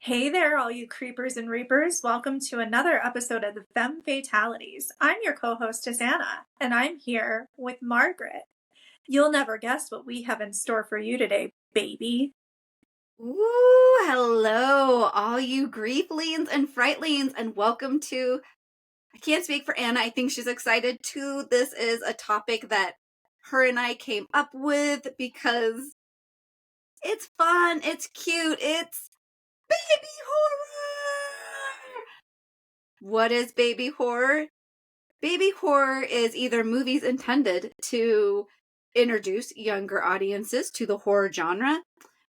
Hey there, all you creepers and reapers. Welcome to another episode of the Femme Fatalities. I'm your co hostess, Anna, and I'm here with Margaret. You'll never guess what we have in store for you today, baby. Ooh, hello, all you grieflings and frightlings, and welcome to. I can't speak for Anna. I think she's excited too. This is a topic that her and I came up with because it's fun, it's cute, it's baby horror. What is baby horror? Baby horror is either movies intended to introduce younger audiences to the horror genre,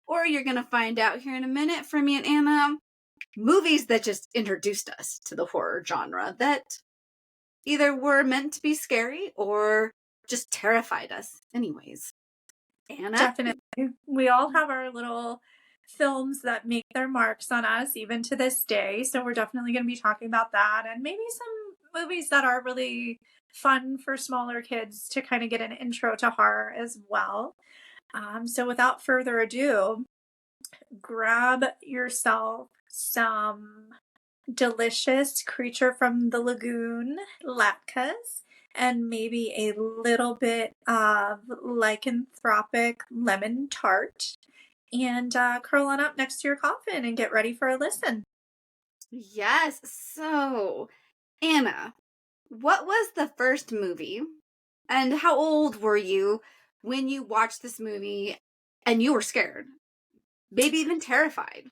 or you're going to find out here in a minute from me and Anna, movies that just introduced us to the horror genre that either were meant to be scary or just terrified us anyways. Anna? Definitely. We all have our little films that make their marks on us, even to this day. So we're definitely going to be talking about that and maybe some movies that are really fun for smaller kids to kind of get an intro to horror as well. So without further ado, grab yourself some delicious creature from the lagoon latkes and maybe a little bit of lycanthropic lemon tart and curl on up next to your coffin and get ready for a listen. Yes. So, Anna, what was the first movie and how old were you when you watched this movie and you were scared? Maybe even terrified?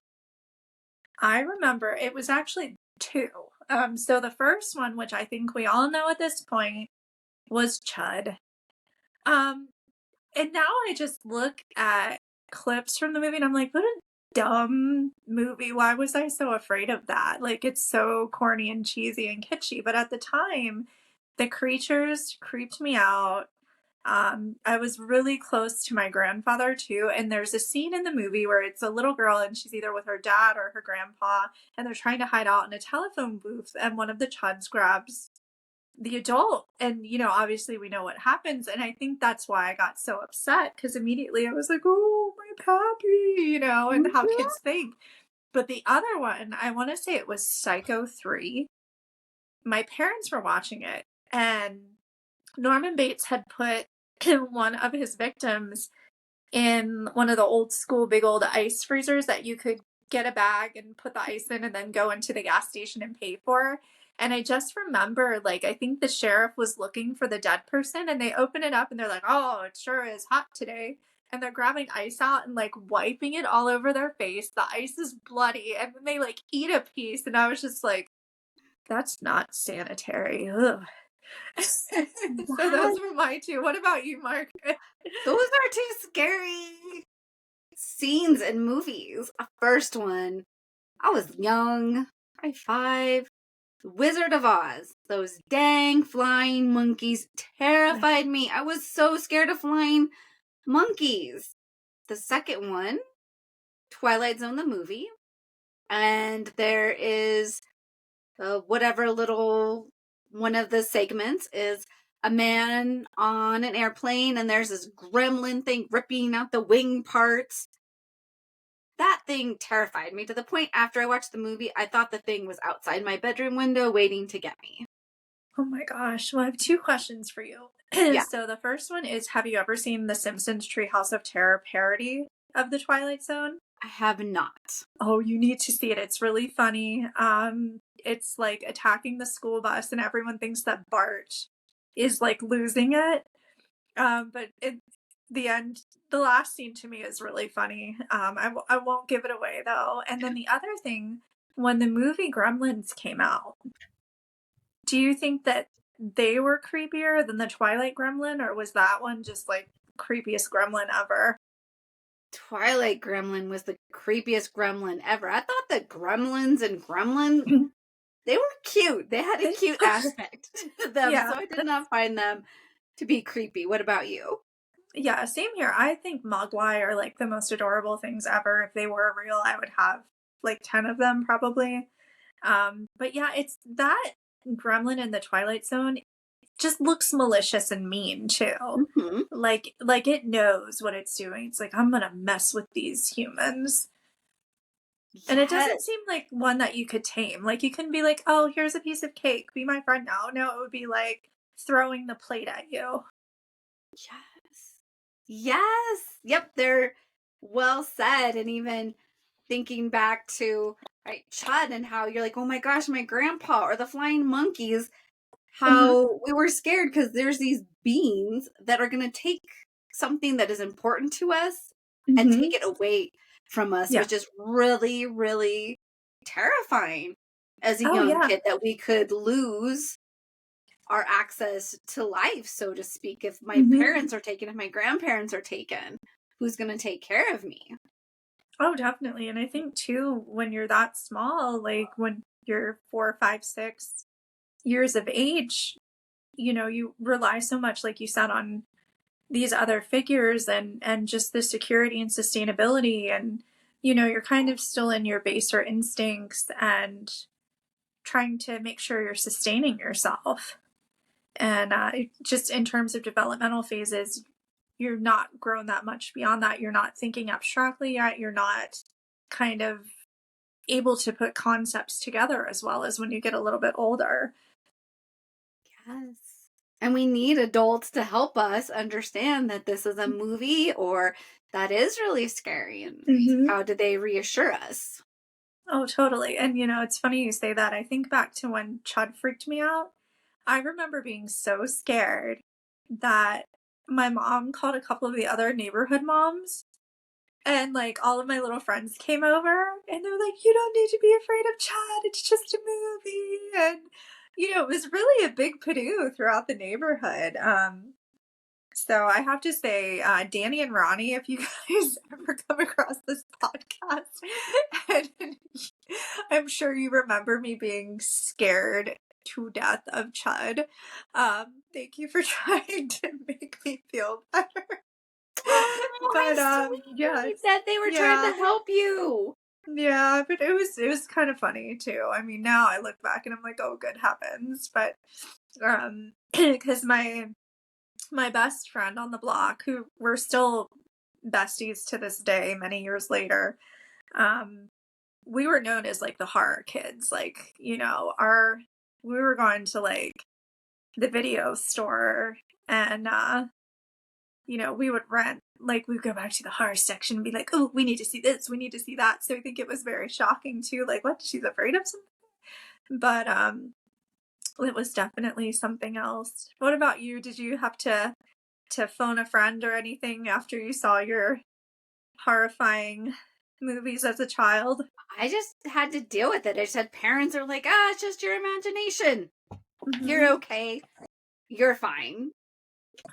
I remember it was actually two. So the first one, which I think we all know at this point, was Chud. Um, And now I just look at clips from the movie and I'm like, what a dumb movie. Why was I so afraid of that? Like, it's so corny and cheesy and kitschy. But at the time, the creatures creeped me out. I was really close to my grandfather too. And there's a scene in the movie where it's a little girl and she's either with her dad or her grandpa, and they're trying to hide out in a telephone booth. And one of the chuds grabs the adult, and obviously we know what happens, and I think that's why I got so upset, because immediately I was like, oh, my pappy, and how Mhm. kids think. But the other one, I want to say it was Psycho 3. My parents were watching it, and Norman Bates had put one of his victims in one of the old school big old ice freezers that you could get a bag and put the ice in and then go into the gas station and pay for. And I just remember, like, I think the sheriff was looking for the dead person and they open it up and they're like, oh, it sure is hot today. And they're grabbing ice out and like wiping it all over their face. The ice is bloody. And then they like eat a piece. And I was just like, that's not sanitary. Ugh. So those What? were my two. What about you, Mark? Those are two scary scenes in movies. A first one, I was young, probably 5. Wizard of Oz. Those dang flying monkeys terrified me. I was so scared of flying monkeys. The second one, Twilight Zone the movie. And there is whatever little one of the segments is a man on an airplane and there's this gremlin thing ripping out the wing parts. That thing terrified me to the point after I watched the movie, I thought the thing was outside my bedroom window waiting to get me. Oh my gosh. Well, I have two questions for you. Yeah, So the first one is, have you ever seen the Simpsons Treehouse of Terror parody of the Twilight Zone? I have not. Oh, you need to see it. It's really funny. It's like attacking the school bus and everyone thinks that Bart is like losing it. But the end, the last scene to me is really funny. I won't give it away though. And then the other thing, when the movie Gremlins came out, do you think that they were creepier than the Twilight Gremlin, or was that one just like creepiest gremlin ever? Twilight Gremlin was the creepiest gremlin ever. I thought the gremlins and gremlin, they were cute. They had a cute aspect to them, Yeah. so I did not find them to be creepy. What about you? Yeah, same here. I think Mogwai are like the most adorable things ever. If they were real, I would have like 10 of them probably. But yeah, it's that gremlin in the Twilight Zone just looks malicious and mean too. Hmm. Like it knows what it's doing. It's like, I'm gonna mess with these humans. And it Yes. doesn't seem like one that you could tame. Like, you can be like, "Oh, here's a piece of cake. Be my friend now." No, it would be like throwing the plate at you. Yes. Yes. Yep, they're well said. And even thinking back to right, Chud and how you're like, oh my gosh, my grandpa or the flying monkeys, Mhm. how we were scared because there's these beings that are going to take something that is important to us and take Mhm. it away from us, Yeah. which is really, really terrifying as a Oh, young yeah. kid that we could lose our access to life, so to speak. If my Mhm. parents are taken, if my grandparents are taken, who's going to take care of me? Oh, definitely. And I think too, when you're that small, like when you're 4, 5, 6 years of age, you rely so much, like you said, on these other figures and just the security and sustainability. And you're kind of still in your baser instincts and trying to make sure you're sustaining yourself. And just in terms of developmental phases, you're not grown that much beyond that. You're not thinking abstractly yet. You're not kind of able to put concepts together as well as when you get a little bit older. Yes. And we need adults to help us understand that this is a movie or that is really scary. And Hmm. how do they reassure us? Oh, totally. And it's funny you say that. I think back to when Chud freaked me out. I remember being so scared that my mom called a couple of the other neighborhood moms. And, like, all of my little friends came over, and they're like, "You don't need to be afraid of Chad, it's just a movie," and, it was really a big to throughout the neighborhood. So I have to say, Danny and Ronnie, if you guys ever come across this podcast, and I'm sure you remember me being scared to death of Chud, thank you for trying to make me feel better. Oh, But, how yeah. sweet that they were trying Yeah. to help you. Yeah, but it was kind of funny too. I mean, now I look back and I'm like, "Oh, good heavens." But, because my best friend on the block, who we're still besties to this day, many years later, um, we were known as, like, the horror kids. Like, our we were going to, like, the video store and, we would rent, like, we'd go back to the horror section and be like, "Oh, we need to see this, we need to see that." So I think it was very shocking too, like, "What? She's afraid of something?" But, it was definitely something else. What about you? Did you have to phone a friend or anything after you saw your horrifying movies as a child? I just had to deal with it. I just had parents that were like, ah, it's just your imagination. You're Mhm. okay. You're fine.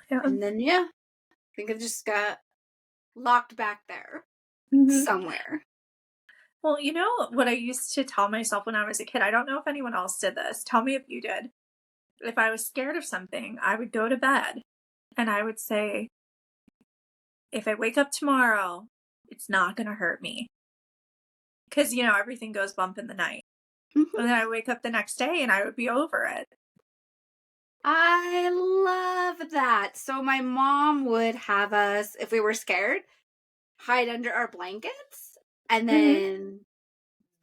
Yeah. And then, yeah, I think I just got locked back there Mhm. somewhere. Well, you know what I used to tell myself when I was a kid? I don't know if anyone else did this. Tell me if you did. If I was scared of something, I would go to bed and I would say, if I wake up tomorrow, it's not gonna hurt me. Because, everything goes bump in the night. Mhm. And then I wake up the next day and I would be over it. I love that. So my mom would have us, if we were scared, hide under our blankets. And Mhm. then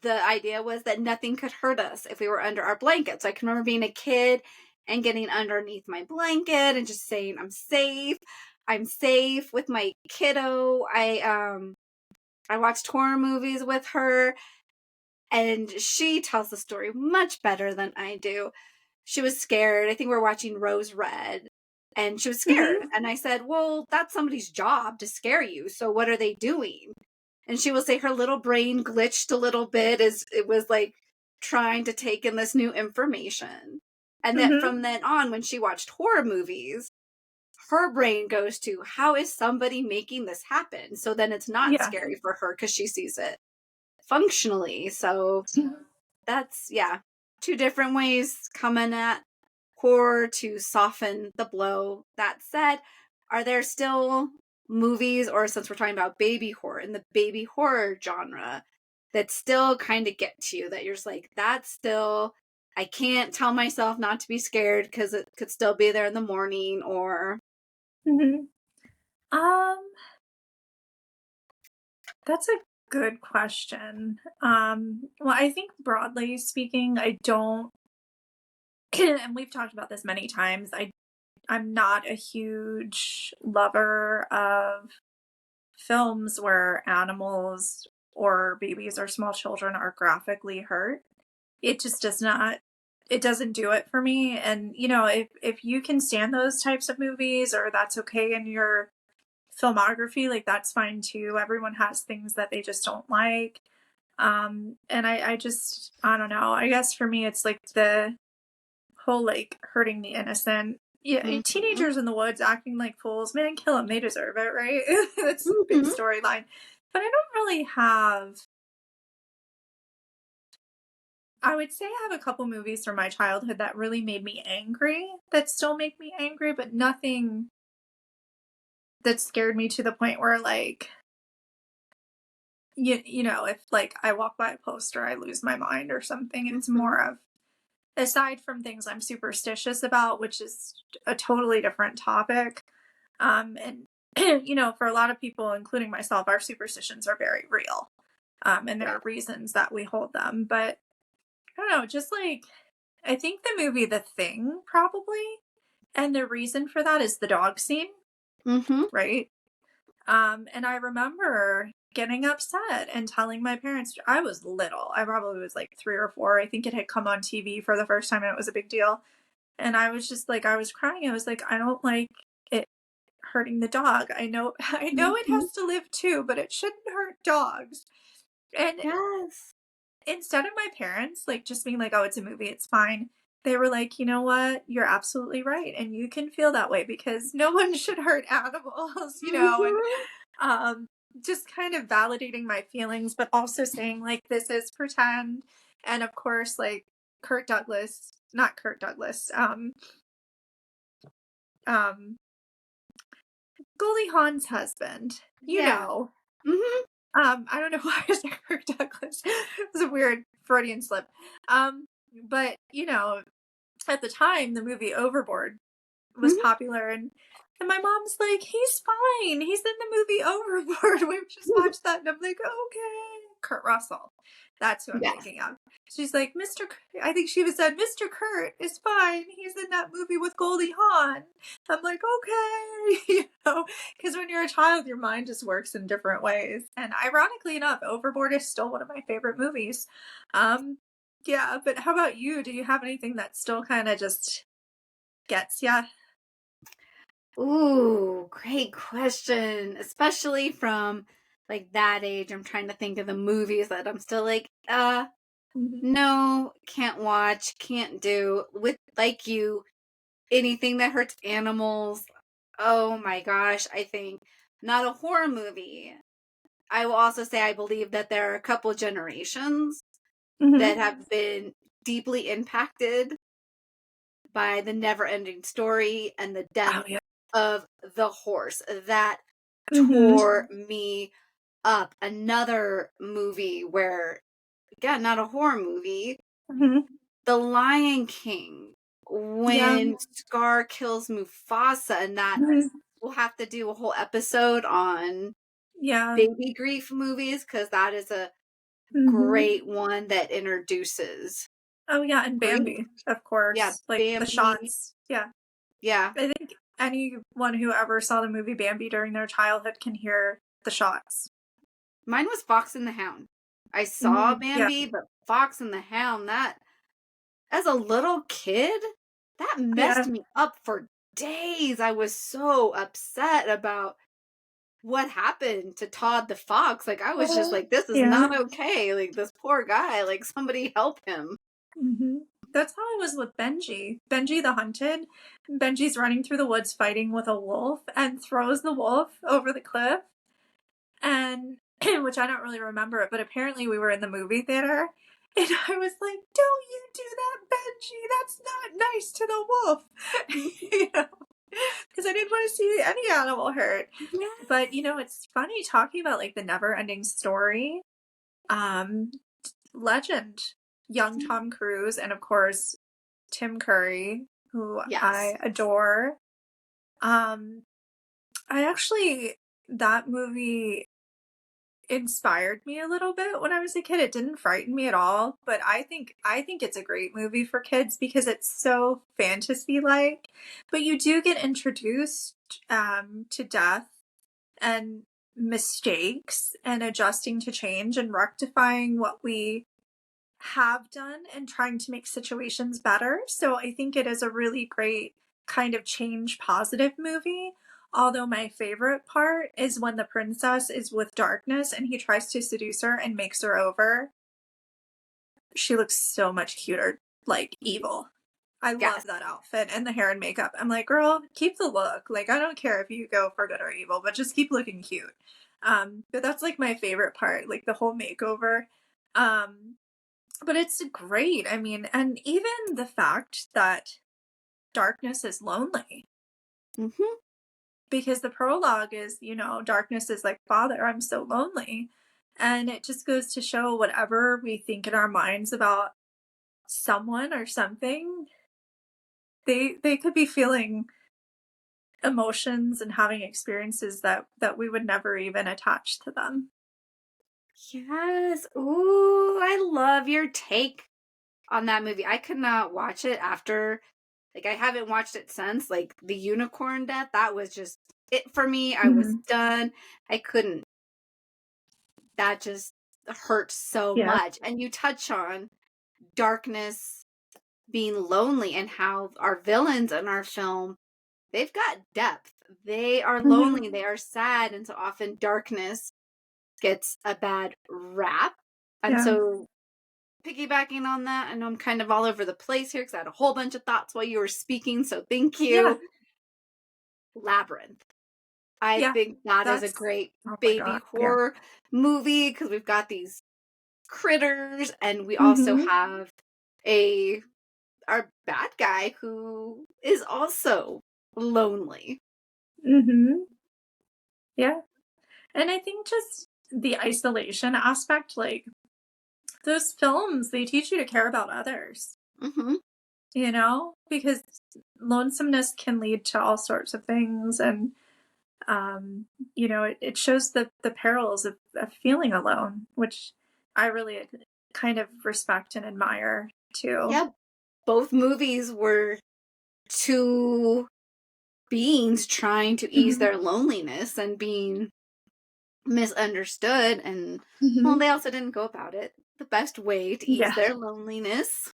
the idea was that nothing could hurt us if we were under our blankets. So I can remember being a kid and getting underneath my blanket and just saying, I'm safe. I'm safe with my kiddo. I watched horror movies with her and she tells the story much better than I do. She was scared. I think we were watching Rose Red and she was scared. Mhm. And I said, well, that's somebody's job to scare you. So what are they doing? And she will say her little brain glitched a little bit as it was like trying to take in this new information. And that Mhm. from then on, when she watched horror movies, her brain goes to how is somebody making this happen? So then it's not Yeah. scary for her because she sees it functionally. So that's, yeah, two different ways coming at horror to soften the blow. That said, are there still movies, or since we're talking about baby horror in the baby horror genre, that still kind of get to you that you're just like, that's still, I can't tell myself not to be scared because it could still be there in the morning, or Mhm. Um, that's a good question. Well, I think broadly speaking, I don't, and we've talked about this many times. I'm not a huge lover of films where animals or babies or small children are graphically hurt. It just does not, it doesn't do it for me. And if you can stand those types of movies or that's okay in your filmography, like that's fine too. Everyone has things that they just don't like. And I just, I don't know. I guess for me it's like the whole like hurting the innocent. Yeah, Mm-hmm. teenagers in the woods acting like fools, man, kill them. They deserve it, right? That's a big Mm-hmm. storyline. But I don't really have, I would say I have a couple movies from my childhood that really made me angry, that still make me angry, but nothing that scared me to the point where like if like I walk by a poster, I lose my mind or something. It's Mm-hmm. more of, aside from things I'm superstitious about, which is a totally different topic. And for a lot of people, including myself, our superstitions are very real. And there Yeah. are reasons that we hold them. But I don't know, just like I think the movie The Thing probably, and the reason for that is the dog scene, Mm-hmm. right? And I remember getting upset and telling my parents. I was little. I probably was like 3 or 4. I think it had come on TV for the first time and it was a big deal. And I was just like, I was crying. I was like, I don't like it hurting the dog. I know I know it Mm-hmm. has to live too, but it shouldn't hurt dogs. And Yes. instead of my parents like just being like, "Oh, it's a movie, it's fine." They were like, "You know what? You're absolutely right, and you can feel that way because no one should hurt animals," and Mm-hmm. um just kind of validating my feelings, but also saying like this is pretend. And of course, like Kurt Douglas, not Kurt Douglas, um Goldie Hawn's husband, Yeah. Mm-hmm. I don't know why I said Kirk Douglas. It was a weird Freudian slip. But at the time, the movie Overboard was Mm-hmm. popular, and my mom's like, "He's fine. He's in the movie Overboard. We've just watched that." And I'm like, "Okay." Kurt Russell. That's who I'm Yes. thinking of. She's like, I think she was said, "Mr. Kurt is fine. He's in that movie with Goldie Hawn." I'm like, "Okay." Because when you're a child, your mind just works in different ways. And ironically enough, Overboard is still one of my favorite movies. Um, yeah, but how about you? Do you have anything that still kind of just gets ya? Ooh, great question. Especially from like that age. I'm trying to think of the movies that I'm still like, Mhm. no, can't watch, can't do. With like you, anything that hurts animals. Oh my gosh, I think not a horror movie. I will also say I believe that there are a couple generations that Mhm. have been deeply impacted by the never ending story and the death Oh, yeah. of the horse. That Mhm. tore me up. Another movie where, again, not a horror movie, Mhm. The Lion King, Yeah. when Scar kills Mufasa, and that Mhm. we'll have to do a whole episode on Yeah. baby grief movies because that is a Mhm. great one that introduces Oh, yeah, and grief. Bambi, of Yeah, course, like, the Bambi. shots. Yeah. Yeah. I think anyone who ever saw the movie Bambi during their childhood can hear the shots. Mine was Fox and the Hound. I saw Mhm. Yeah. Bambi, but Fox and the Hound, that as a little kid, that messed Yeah. me up for days. I was so upset about what happened to Todd the fox. Like I was just like, this is Yeah. not okay. Like this poor guy, like somebody help him. Mhm. That's how it was with Benji. Benji the Hunted. Benji's running through the woods fighting with a wolf and throws the wolf over the cliff. And which I don't really remember it, but apparently we were in the movie theater. And I was like, "Don't you do that, Benji. That's not nice to the wolf." you know, because I didn't want to see any animal hurt. But Yes. it's funny talking about like the never ending story. Um, Legend, young Tom Cruise, and of course Tim Curry, who Yes. I adore. Um, I actually, that movie inspired me a little bit when I was a kid. It didn't frighten me at all, but I think it's a great movie for kids because it's so fantasy-like. But you do get introduced to death and mistakes and adjusting to change and rectifying what we have done and trying to make situations better. So I think it is a really great kind of change positive movie. Although my favorite part is when the princess is with darkness and he tries to seduce her and makes her over. She looks so much cuter, like evil. I love Yes. that outfit and the hair and makeup. I'm like, girl, keep the look. Like, I don't care if you go for good or evil, but just keep looking cute. But that's like my favorite part, like the whole makeover. Um, but it's great. I mean, and even the fact that darkness is lonely, Mm-hmm. because the prologue is, darkness is like, Father, I'm so lonely. And it just goes to show whatever we think in our minds about someone or something, they could be feeling emotions and having experiences that we would never even attach to them. Yes. Ooh, I love your take on that movie. I could not watch it after, like, I haven't watched it since, like, the unicorn death. That was just it for me. I was Mhm. done. I couldn't. That just hurt so Yeah. much. And you touch on darkness being lonely and how our villains in our film, they've got depth. They are Mhm. lonely, they are sad, and so often darkness gets a bad rap. And Yeah. so piggybacking on that, I know I'm kind of all over the place here because I had a whole bunch of thoughts while you were speaking, so thank Yeah. you. Labyrinth. I Yeah. think that is a That's great oh my baby god. Yeah. horror movie because we've got these critters and we also Mhm. have a our bad guy who is also lonely. Mhm. Yeah. And I think just the isolation aspect, like those films, they teach you to care about others, Mhm. because lonesomeness can lead to all sorts of things. And, it shows the perils of feeling alone, which I really kind of respect and admire too. Yeah, both movies were two beings trying to ease Mhm. their loneliness and being misunderstood and well, Mhm. they also didn't go about it the best way to ease Yeah. their loneliness.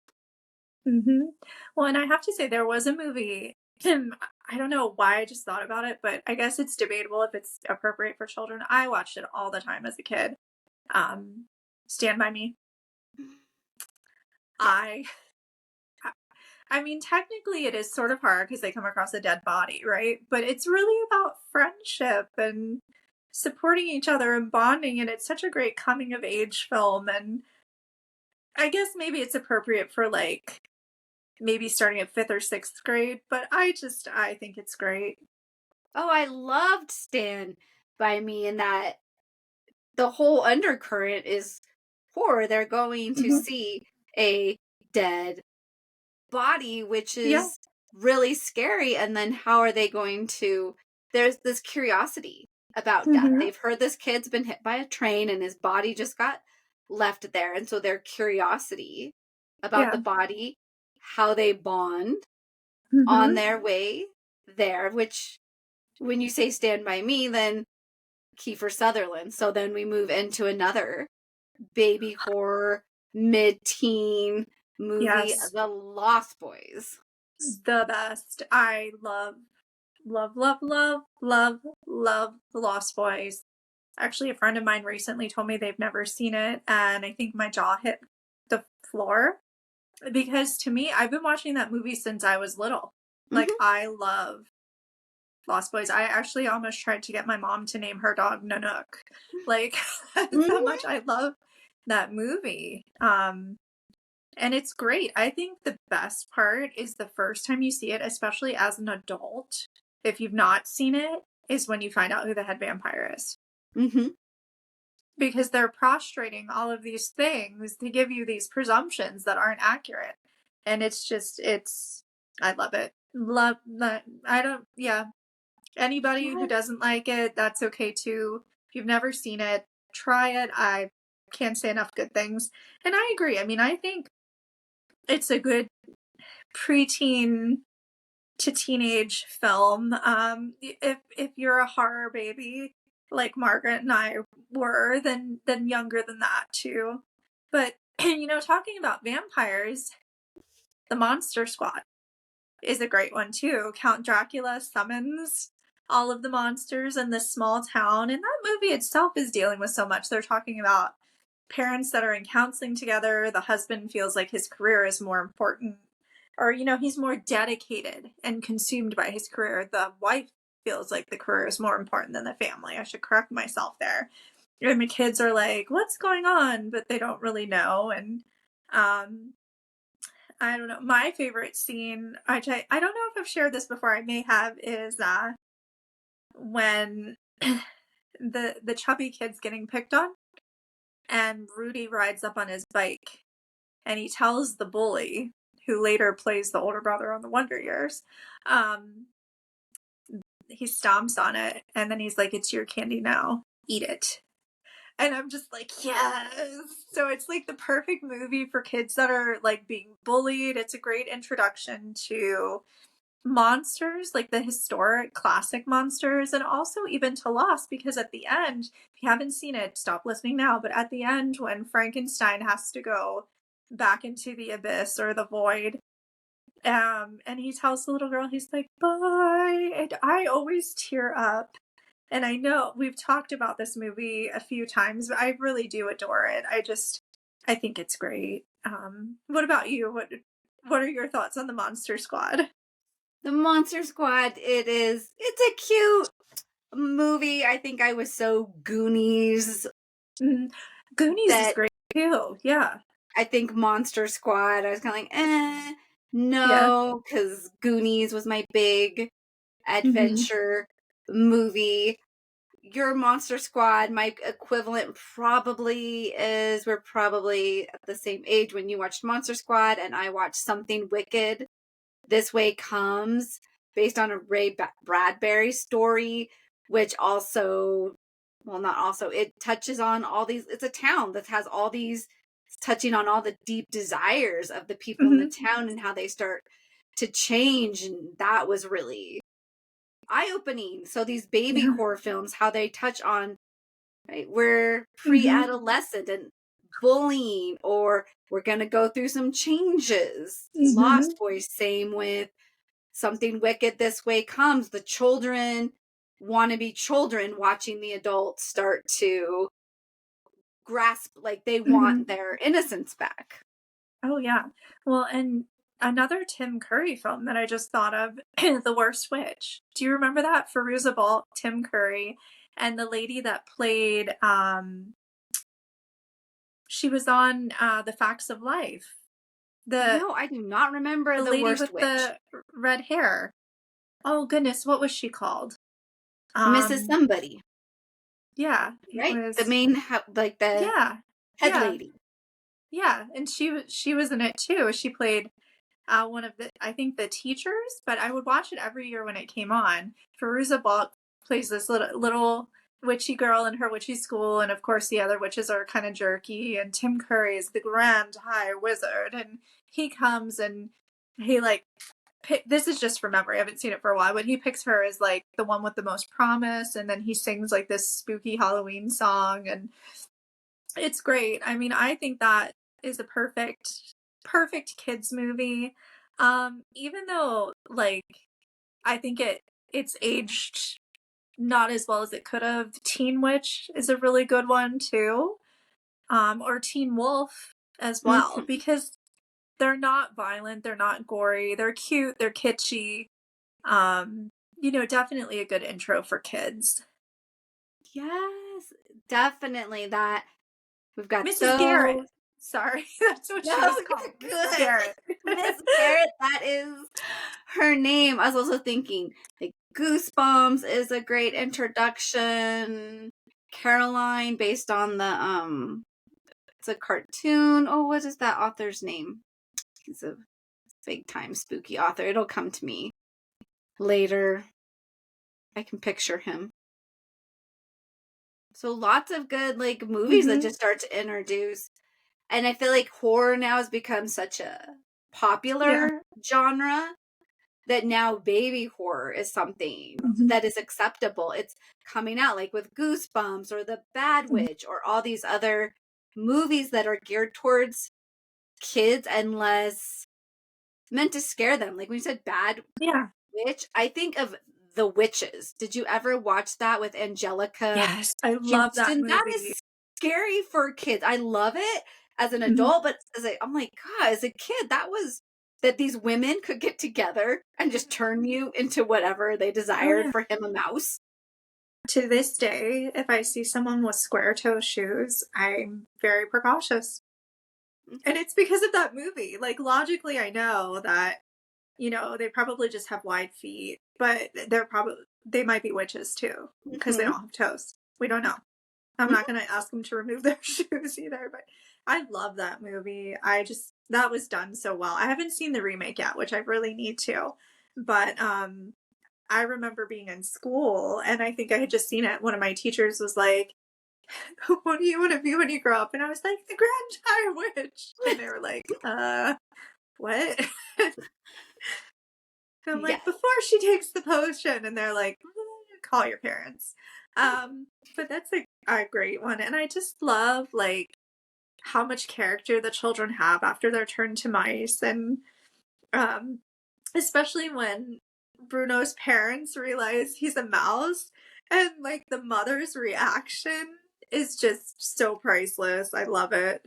Mhm. Well, and I have to say there was a movie, I don't know why I just thought about it, but I guess it's debatable if it's appropriate for children. I watched it all the time as a kid. Um, Stand By Me. Yes. I I mean, technically it is sort of hard because they come across a dead body, right? But it's really about friendship and supporting each other and bonding, and it's such a great coming of age film. And I guess maybe it's appropriate for like maybe starting at 5th or 6th grade, but I think it's great. Oh, I loved Stand By Me in that the whole undercurrent is horror. They're going to Mhm. see a dead body, which Yeah. is really scary. And then how are they going to? There's this curiosity about death. Mhm. They've heard this kid's been hit by a train and his body just got left there. And so their curiosity about Yeah. the body, how they bond on Mhm. their way there, which when you say Stand By Me, then Kiefer Sutherland. So then we move into another baby horror, mid-teen movie, Yes. The Lost Boys. The best. I love, love, love, love, love, love The Lost Boys. Actually, a friend of mine recently told me they've never seen it, and I think my jaw hit the floor because to me, I've been watching that movie since I was little. Like, Mhm. I love Lost Boys. I actually almost tried to get my mom to name her dog Nanook. Like, that's how Mhm. much I love that movie. And it's great. I think the best part is the first time you see it, especially as an adult, if you've not seen it, is when you find out who the head vampire is. Mhm. Because they're prostrating all of these things to give you these presumptions that aren't accurate. And I love it. Love that. I don't, yeah. Anybody who Yes. doesn't like it, that's okay too. If you've never seen it, try it. I can't say enough good things. And I agree. I mean, I think it's a good preteen to teenage film. If you're a horror baby like Margaret and I were, then younger than that too. But talking about vampires, the Monster Squad is a great one too. Count Dracula summons all of the monsters in this small town, and that movie itself is dealing with so much. They're talking about parents that are in counseling together. The husband feels like his career is more important, or he's more dedicated and consumed by his career. The wife feels like the career is more important than the family. I should correct myself there. And the kids are like, what's going on? But they don't really know. And I don't know. My favorite scene, I don't know if I've shared this before, I may have, is when the chubby kid's getting picked on, and Rudy rides up on his bike, and he tells the bully, who later plays the older brother on the Wonder Years, um, he stomps on it, and then he's like, "It's your candy now. Eat it." And I'm just like, yes. So it's like the perfect movie for kids that are like being bullied. It's a great introduction to monsters, like the historic classic monsters, and also even to Lost, because at the end, if you haven't seen it, stop listening now. But at the end, when Frankenstein has to go back into the abyss or the void, and he tells the little girl, he's like, bye. And I always tear up. And I know we've talked about this movie a few times, but I really do adore it. I think it's great. What about you? What are your thoughts on the Monster Squad? The Monster Squad, it's a cute movie. I think I was so Goonies Mm, Goonies is that great too. Yeah. I think Monster Squad, I was kind of like, Yeah. no, because Goonies was my big Hmm. adventure movie. Your Monster Squad, my equivalent probably is, we're probably at the same age when you watched Monster Squad and I watched Something Wicked, This Way Comes, based on a Ray Bradbury story, which also, well, not also, it touches on all these, it's a town that has all these, touching on all the deep desires of the people in the Hmm. town and how they start to change. And that was really eye-opening. So these baby Yeah. horror films, how they touch on, right, we're Hmm. pre-adolescent and bullying, or we're going to go through some changes. Hmm. Lost Boys, same with Something Wicked, This Way Comes. The children want to be children, watching the adults start to grasp, like they Hmm. want their innocence back. Oh yeah. Well, and another Tim Curry film that I just thought of, The Worst Witch. Do you remember that? Fairuza Balk, Tim Curry, and the lady that played she was on The Facts of Life. The No, I do not remember the The lady Worst with Witch. the red hair. Oh goodness, what was she called? Mrs. Um Somebody, yeah, it right? The was main, like the yeah. head Yeah. lady. Yeah, and she was in it too. She played one of the, I think, the teachers, but I would watch it every year when it came on. Fairuza Balk plays this little witchy girl in her witchy school, and of course the other witches are kind of jerky. And Tim Curry is the grand high wizard, and he comes and he like this is just from memory. I haven't seen it for a while, but he picks her as like the one with the most promise, and then he sings like this spooky Halloween song, and it's great. I mean, I think that is a perfect kids movie. Even though like I think it's aged not as well as it could have. Teen Witch is a really good one too. Or Teen Wolf as well, Mhm. because they're not violent, they're not gory, they're cute, they're kitschy. Definitely a good intro for kids. Yes, definitely that. We've got Mrs. Garrett. those. Sorry, that's what No, she was called. Mrs. good. Garrett. Miss Garrett, that is her name. I was also thinking, like, Goosebumps is a great introduction. Caroline, based on the it's a cartoon. Oh, what is that author's name? He's a big time spooky author. It'll come to me later. I can picture him. So lots of good like movies that Mhm. just start to introduce. And I feel like horror now has become such a Yeah. popular genre that now baby horror is something Mhm. that is acceptable. It's coming out like with Goosebumps or The Bad Mhm. Witch or all these other movies that are geared towards kids and less meant to scare them. Like when you said Bad Yeah. Witch, I think of The Witches. Did you ever watch that with Angelica Yes, I love that Houston? That movie. is scary for kids. I love it as an Mhm. adult, but I'm like, God, as a kid, that these women could get together and just turn you into whatever they Oh, desired yeah. for him, a mouse. To this day, if I see someone with square toe shoes, I'm very precautious. And it's because of that movie. Like, logically, I know that, they probably just have wide feet, but they might be witches too, because they Mm-hmm. don't have toes. We don't know. I'm not gonna ask them to remove their shoes either, but I love that movie. That was done so well. I haven't seen the remake yet, which I really need to. But I remember being in school and I think I had just seen it. One of my teachers was like, "What do you want to be when you grow up?" And I was like, "The Grand High Witch." And they were like, what?" And I'm like, Yes. "Before she takes the potion." And they're like, "Call your parents." But that's a great one. And I just love like how much character the children have after they're turned to mice. And um, especially when Bruno's parents realize he's a mouse and like the mother's reaction is just so priceless. I love it.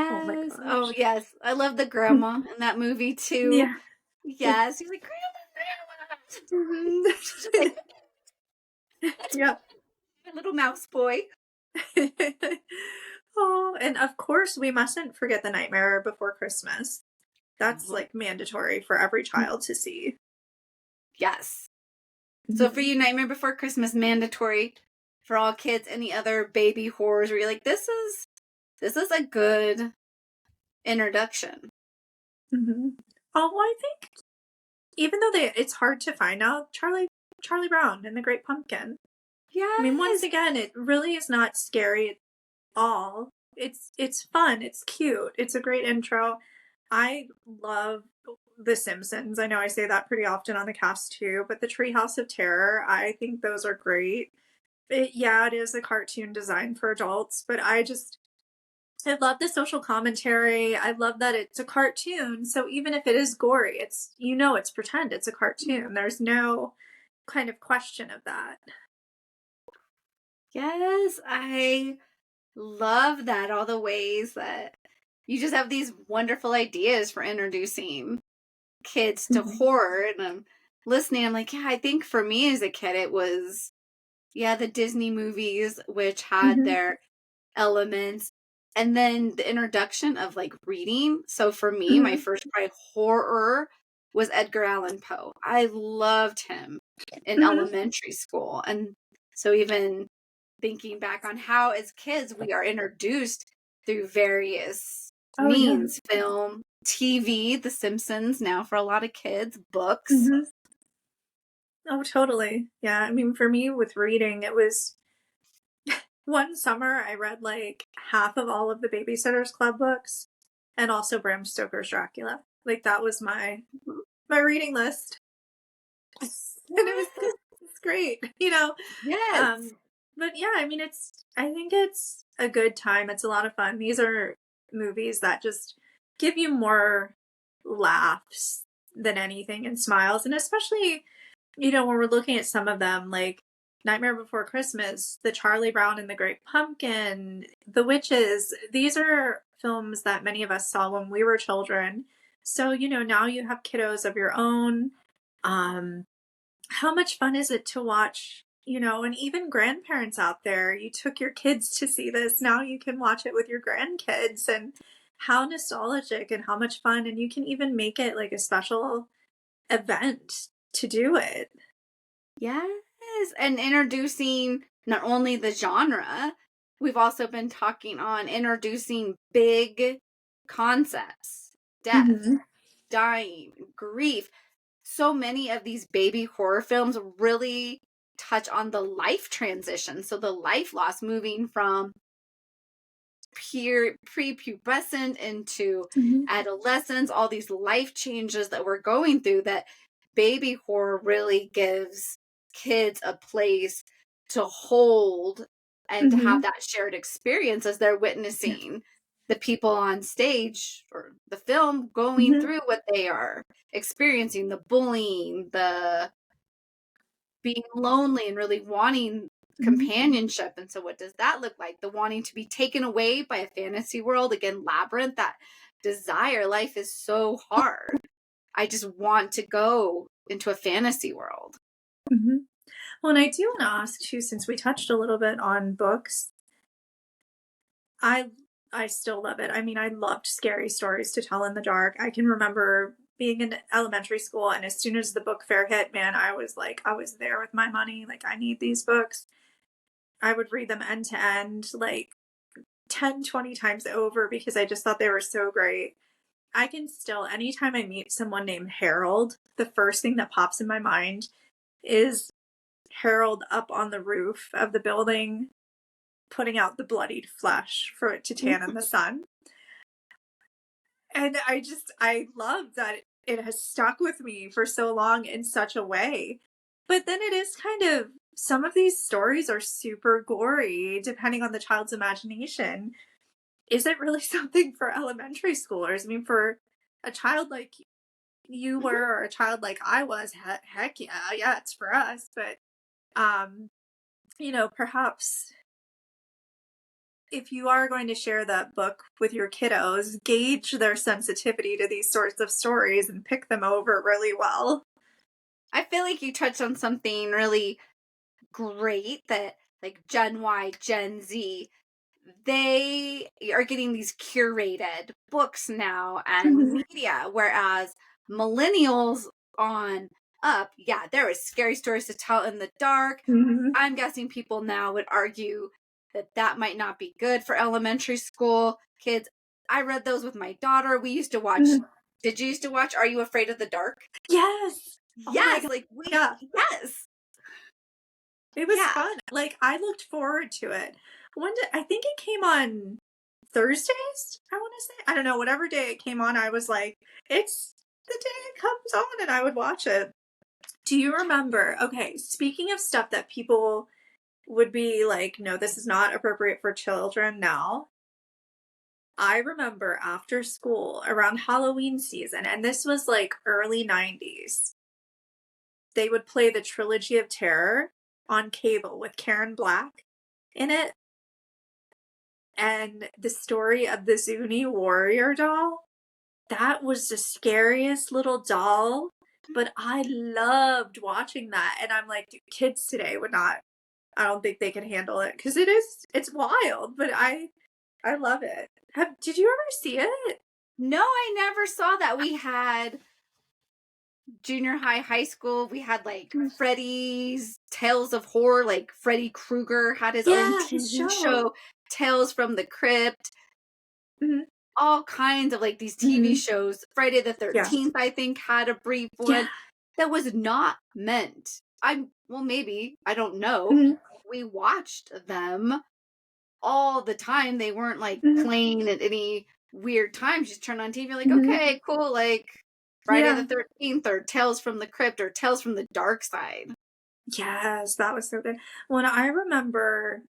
Oh my Yes. Oh, gosh. yes. I love the grandma in that movie too. Yeah. Yes. He's like, Grandma, Grandma. Mhm. She's just like, that's Yeah. my little mouse boy. Oh, and of course we mustn't forget The Nightmare Before Christmas. That's Mhm. like mandatory for every child to see. Yes. So for Mhm. you, Nightmare Before Christmas, mandatory for all kids. Any other baby horrors where you're like, this is a good introduction. Mhm. Oh, well, I think even though it's hard to find now, Charlie Brown and the Great Pumpkin. I mean, once Yes. again, it really is not scary at all. It's fun, it's cute, it's a great intro. I love The Simpsons. I know I say that pretty often on the cast too, but the Treehouse of Terror, I think those are great. Yeah, it is a cartoon designed for adults, but I love the social commentary. I love that it's a cartoon, so even if it is gory, it's pretend, it's a cartoon. There's no kind of question of that. Yes. I love that. All the ways that you just have these wonderful ideas for introducing kids to Mhm. horror. And I'm listening. I'm like, yeah, I think for me as a kid, it was, yeah, the Disney movies, which had Mhm. their elements. And then the introduction of like reading. So for me, my Mhm. first probably horror was Edgar Allan Poe. I loved him in Mhm. elementary school. And so even thinking back on how as kids we are introduced through various Oh, yeah. means, film, TV, The Simpsons now for a lot of kids, books. Mhm. Oh, totally. Yeah, I mean, for me with reading, it was one summer I read like half of all of the Babysitter's Club books and also Bram Stoker's Dracula. Like that was my reading list. And Yes. it's great, you know. Yes. Um but yeah, I mean I think it's a good time. It's a lot of fun. These are movies that just give you more laughs than anything and smiles. And especially, when we're looking at some of them like Nightmare Before Christmas, the Charlie Brown and the Great Pumpkin, The Witches, these are films that many of us saw when we were children. So, now you have kiddos of your own. Um how much fun is it to watch, and even grandparents out there, you took your kids to see this, now you can watch it with your grandkids, and how nostalgic and how much fun, and you can even make it like a special event to do it. Yes. And introducing not only the genre, we've also been talking on introducing big concepts, death, Mhm. dying, grief. So many of these baby horror films really touch on the life transition. So the life loss, moving from prepubescent into adolescence, all these life changes that we're going through, that baby horror really gives kids a place to hold and to have that shared experience as they're witnessing the people on stage or the film going through what they are experiencing, the bullying, the being lonely and really wanting companionship. And so what does that look like? The wanting to be taken away by a fantasy world. Again, Labyrinth, that desire. Life is so hard. I just want to go into a fantasy world. Well, and I do want to ask too, since we touched a little bit on books, I still love it. I mean, I loved scary stories to tell in the dark. I can remember being in elementary school, and as soon as the book fair hit, man, I was there with my money. Like, I need these books. I would read them end to end, like 10, 20 times over, because I just thought they were so great. I can still, anytime I meet someone named Harold, the first thing that pops in my mind is Harold up on the roof of the building, putting out the bloodied flesh for it to tan in the sun. And I love that it has stuck with me for so long in such a way. But then it is kind of, some of these stories are super gory, depending on the child's imagination. Is it really something for elementary schoolers? I mean, for a child like you were, or a child like I was, heck yeah, it's for us. But, perhaps if you are going to share that book with your kiddos, gauge their sensitivity to these sorts of stories and pick them over really well. I feel like you touched on something really great, that like Gen Y, Gen Z, they are getting these curated books now and media, whereas millennials on up, yeah, there is scary stories to tell in the dark. I'm guessing people now would argue that that might not be good for elementary school kids. I read those with my daughter. We used to watch. Did you used to watch Are You Afraid of the Dark? Yes. Yes, yes. It was fun. Like, I looked forward to it. I think it came on Thursdays, I want to say. I don't know, whatever day it came on, I was like, it's the day it comes on, and I would watch it. Do you remember, okay, speaking of stuff that people would be like, no, this is not appropriate for children now. I remember after school around Halloween season, and this was like early 90s, they would play the Trilogy of Terror on cable with Karen Black in it. And the story of the Zuni warrior doll, that was the scariest little doll. But I loved watching that. And I'm like, kids today would not, I don't think they can handle it. Because it's wild, but I love it. Did you ever see it? No, I never saw that. We had junior high, high school, we had like Freddy's Tales of Horror, like Freddy Krueger had his own TV show, Tales from the Crypt. All kinds of like these TV shows. Friday the 13th, I think, had a brief one that was not meant. Maybe, I don't know. We watched them all the time. They weren't like playing at any weird times. Just turn on TV, like, okay, cool, like Friday the 13th or Tales from the Crypt or Tales from the Dark Side. Yes, that was so good. When I remember,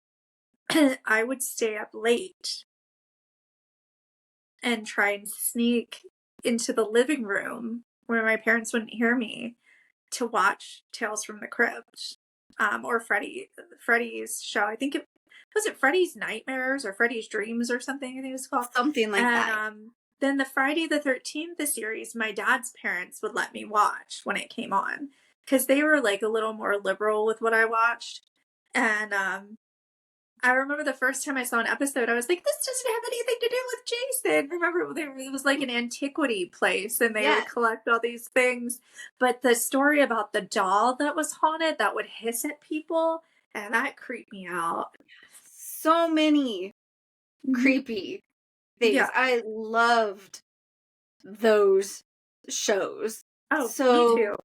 I would stay up late and try and sneak into the living room where my parents wouldn't hear me to watch Tales from the Crypt, or Freddy's show. I think was it Freddy's Nightmares or Freddy's Dreams or something, I think it was called. Something like that. Then the Friday the 13th, the series, my dad's parents would let me watch when it came on, because they were like a little more liberal with what I watched. And I remember the first time I saw an episode, I was like, this doesn't have anything to do with Jason. Remember, it was like an antiquity place, and they would collect all these things. But the story about the doll that was haunted, that would hiss at people, and that creeped me out. So many creepy things. Yeah. I loved those shows. Oh, me too.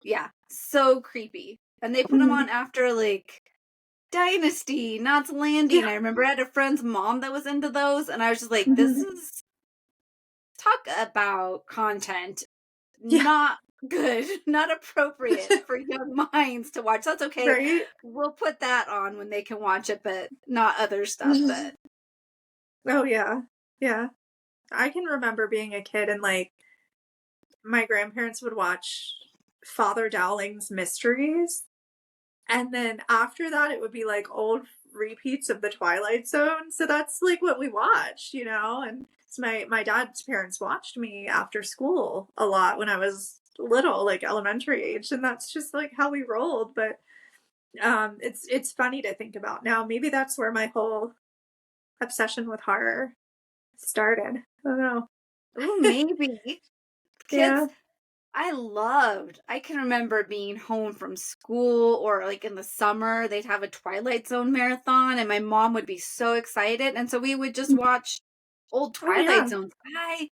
Yeah, so creepy. And they put them Mhm. on after, like, Dynasty, Knots Landing. Yeah. I remember I had a friend's mom that was into those, and I was just like, this Mhm. is talk about content Yeah. not good, not appropriate for young minds to watch. That's okay. Right? We'll put that on when they can watch it, but not other stuff Mhm. that Oh, yeah. Yeah. I can remember being a kid and, like, my grandparents would watch Father Dowling's Mysteries, and then after that, it would be, like, old repeats of The Twilight Zone, so that's, like, what we watched, and so my dad's parents watched me after school a lot when I was little, like, elementary age, and that's just, like, how we rolled, but, it's funny to think about now. Maybe that's where my whole obsession with horror started. I don't know. oh, maybe kids Yeah. I can remember being home from school or like in the summer, they'd have a Twilight Zone marathon and my mom would be so excited. And so we would just watch old Oh, Twilight yeah. Zones. I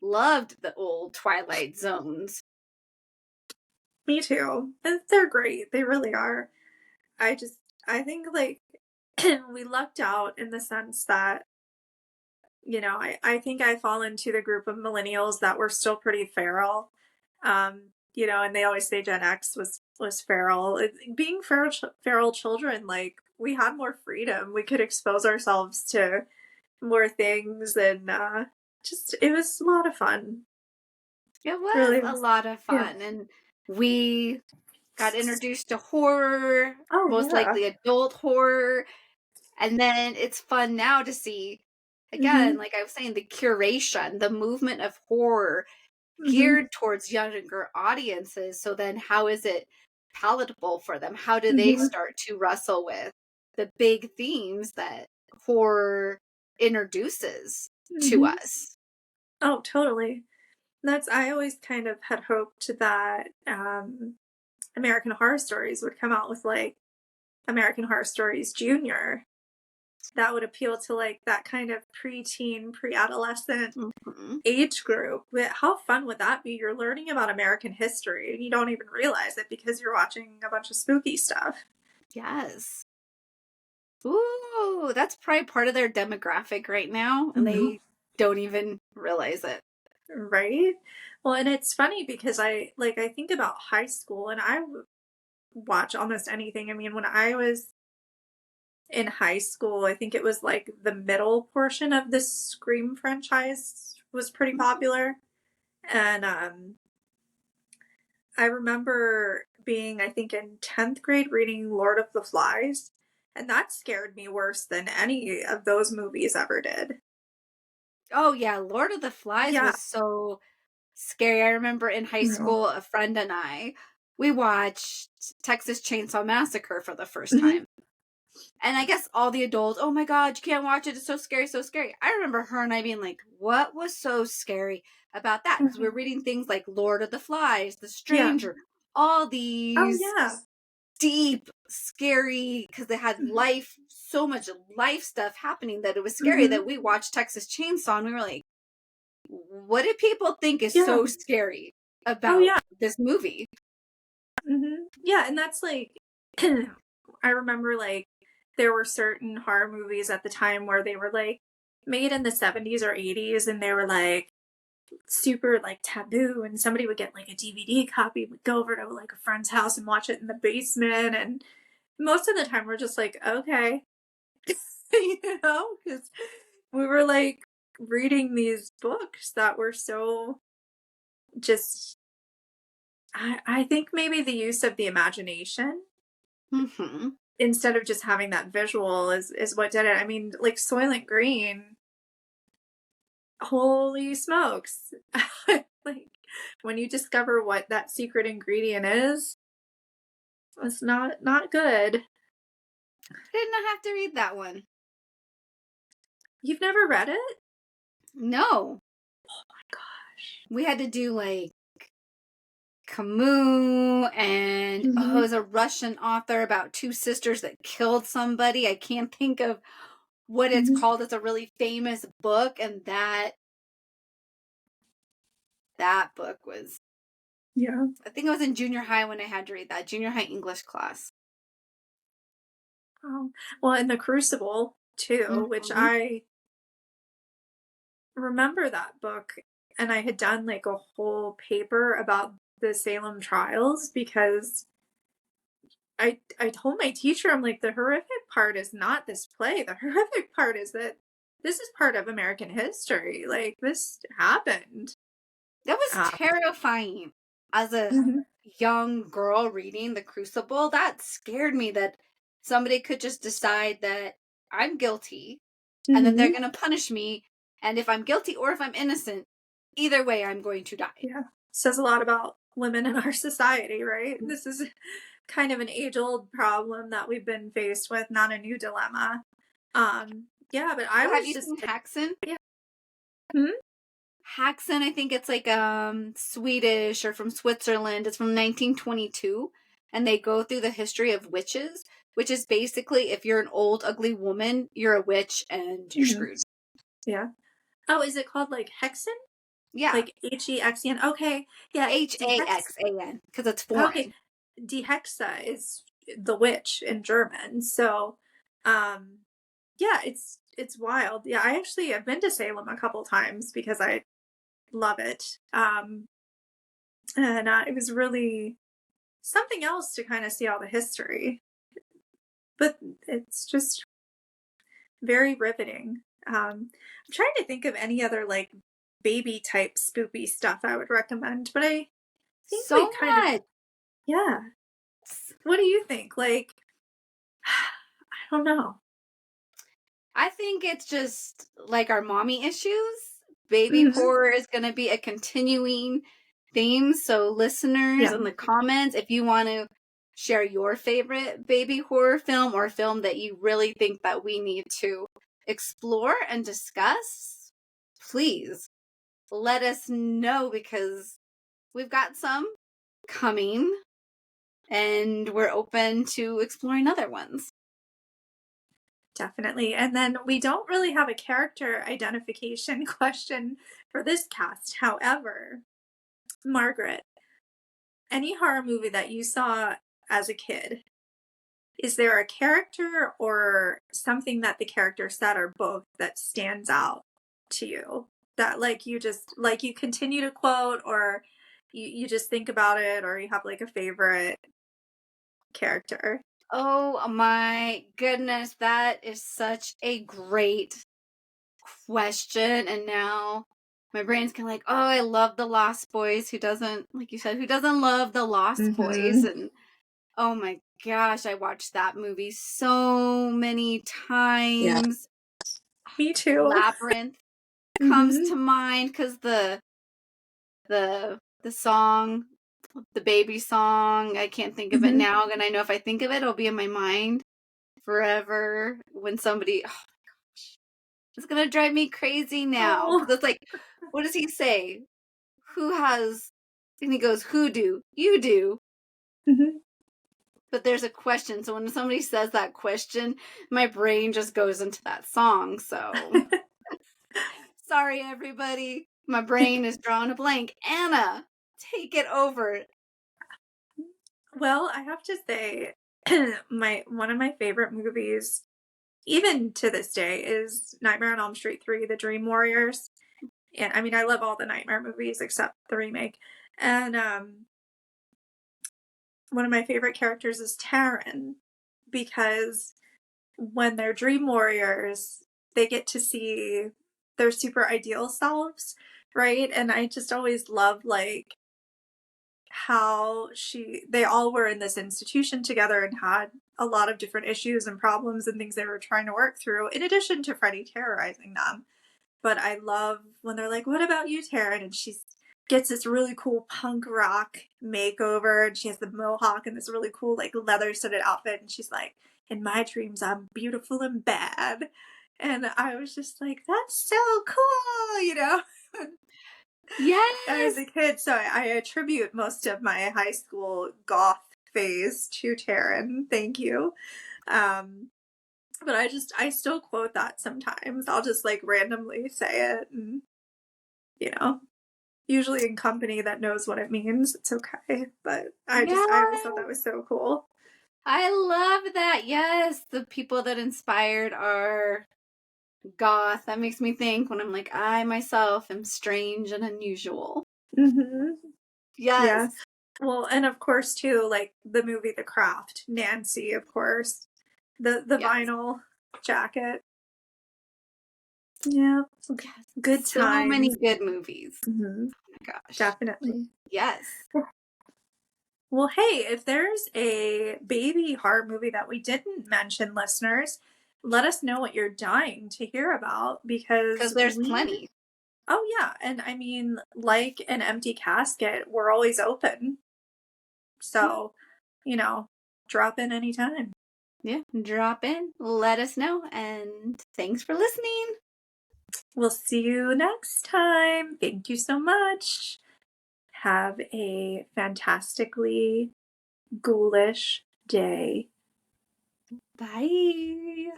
loved the old Twilight Zones. Me too. And they're great. They really are. I think, like, we lucked out in the sense that, I think I fall into the group of millennials that were still pretty feral. And they always say Gen X was feral. Being feral children, like, we had more freedom. We could expose ourselves to more things, and just it was a lot of fun. It was Really a was. lot of Yeah. fun. And we got introduced to horror, Oh, most yeah. likely adult horror. And then it's fun now to see, again, Mhm. like I was saying, the curation, the movement of horror Mhm. geared towards younger audiences. So then how is it palatable for them? How do they Mhm. start to wrestle with the big themes that horror introduces to Mhm. us? Oh, totally. That's I always kind of had hoped that, American Horror Stories would come out with, like, American Horror Stories Junior. That would appeal to, like, that kind of preteen, pre-adolescent Mhm. age group. But how fun would that be? You're learning about American history, and you don't even realize it because you're watching a bunch of spooky stuff. Yes. Ooh, that's probably part of their demographic right now, and Mhm. they don't even realize it. Right? Well, and it's funny because I think about high school, and watch almost anything. I mean, when I was in high school, I think it was like the middle portion of the Scream franchise was pretty Mhm. popular. And I remember being, I think, in 10th grade reading Lord of the Flies. And that scared me worse than any of those movies ever did. Oh yeah, Lord of the Flies Yeah. was so scary. I remember in high No. school, a friend and I, we watched Texas Chainsaw Massacre for the first Mhm. time. And I guess all the adults, oh my God, you can't watch it. It's so scary, so scary. I remember her and I being like, what was so scary about that? Because we're Mhm. reading things like Lord of the Flies, The Yeah. Stranger, all Oh, these yeah. deep, scary, because they had Mhm. life, so much life stuff happening that it was scary Mhm. that we watched Texas Chainsaw and we were like, what do people think is Yeah. so scary Oh, about yeah. this movie? Yeah, and that's like I remember, like, there were certain horror movies at the time where they were, like, made in the 70s or 80s, and they were, like, super, like, taboo, and somebody would get, like, a DVD copy, would go over to, like, a friend's house and watch it in the basement, and most of the time we're just like, "Okay." Because we were, like, reading these books that were so just I think maybe the use of the imagination Hmm. instead of just having that visual is what did it. I mean, like, Soylent Green, holy smokes. Like, when you discover what that secret ingredient is, it's not good. Did not have to read that one. You've never read it? No, Gosh. we had to do like Camus and oh, it Mhm, was a Russian author about two sisters that killed somebody. I can't think of what it's mhm. called. It's a really famous book, and that book was Yeah. I think I was in junior high when I had to read that, junior high English class. Oh, well, and The Crucible too, which Mhm. I remember that book, and I had done like a whole paper about the Salem trials because I told my teacher, I'm like, the horrific part is not this play. The horrific part is that this is part of American history. Like this happened. That was Uh, terrifying. As a mhm, young girl reading The Crucible, that scared me that somebody could just decide that I'm guilty and that they're mhm. going to punish me. And if I'm guilty or if I'm innocent, either way, I'm going to die. Yeah. Says a lot about women in our society, right? This is kind of an age-old problem that we've been faced with, not a new dilemma. Yeah, but I Well, have was you just seen Haxan? yeah. Hmm? Haxan, I think it's like Swedish or from Switzerland. It's from 1922, and they go through the history of witches, which is basically if you're an old ugly woman, you're a witch and you're Mhm. screwed. Yeah. Oh, is it called like Hexen? Yeah, Like Hexen? Okay. Yeah, Dehex. Haxan because it's Okay. foreign. Dehexa is the witch in German. So, um, yeah, it's wild. Yeah, I actually have been to Salem a couple times because I love it. And it was really something else to kind of see all the history. But it's just very riveting. I'm trying to think of any other like baby type spoopy stuff I would recommend, but I think we've So kind of much. yeah. What do you think? Like, I don't know. I think it's just like our mommy issues. Baby Hmm. horror is going to be a continuing theme. So, listeners Yeah, in the comments, if you want to share your favorite baby horror film or film that you really think that we need to explore and discuss, please let us know because we've got some coming and we're open to exploring other ones. definitely. And then we don't really have a character identification question for this cast. However, Margaret, any horror movie that you saw as a kid, is there a character or something that the character said or both that stands out to you? That like you just like you continue to quote or you just think about it or you have like a favorite character? Oh my goodness, that is such a great question. And now my brain's kind of like, oh, I love the Lost Boys. Who doesn't, like you said, who doesn't love the Lost Boys? Mm-hmm. And oh my gosh, I watched that movie so many Yeah. times. Me too. Labyrinth comes Mm-hmm. to mind because the song, the baby song, I can't think of it Mm-hmm. now, and I know if I think of it, it'll be in my mind forever when somebody, oh my gosh, it's gonna drive me crazy now Oh. because it's like, what does he say? Who has? And he goes, "Who do? You do." Mm-hmm. But there's a question, so when somebody says that question, my brain just goes into that song. So sorry, everybody, my brain is drawing a blank. Anna, take it over. Well, I have to say, my one of my favorite movies, even to this day, is Nightmare on Elm Street 3, The Dream Warriors. And I mean, I love all the Nightmare movies except the remake. And one of my favorite characters is Taryn because when they're dream warriors, they get to see their super ideal selves, right? And I just always love like how they all were in this institution together and had a lot of different issues and problems and things they were trying to work through in addition to Freddie terrorizing them. But I love when they're like, "What about you, Taryn?" And she gets this really cool punk rock makeover, and she has the mohawk and this really cool like leather studded outfit, and she's like, "In my dreams, I'm beautiful and bad." And I was just like, "That's so cool," you know. As Yes. a kid, so I attribute most of my high school goth phase to Taryn. Thank you. Um, but I still quote that sometimes. I'll just like randomly say it and you know. usually in company that knows what it means, it's okay. But I always thought Yeah, that was so cool. I love that. Yes, the people that inspired are goth. That makes me think when I'm like, I myself am strange and unusual. Hmm. Yes. Yes. Well, and of course too, like the movie The Craft, Nancy, of course. The Yes. vinyl jacket. Yeah. Yes. Good So many times. good movies. Hmm. Oh my gosh. Definitely. Yes. Well, hey, if there's a baby horror movie that we didn't mention, listeners, let us know what you're dying to hear about Because because there's we, plenty. oh, yeah. And I mean, like an empty casket, we're always open. Yeah. So, you know, drop in anytime. Yeah. Drop in, let us know, and thanks for listening. We'll see you next time. Thank you so much. Have a fantastically ghoulish day. Bye.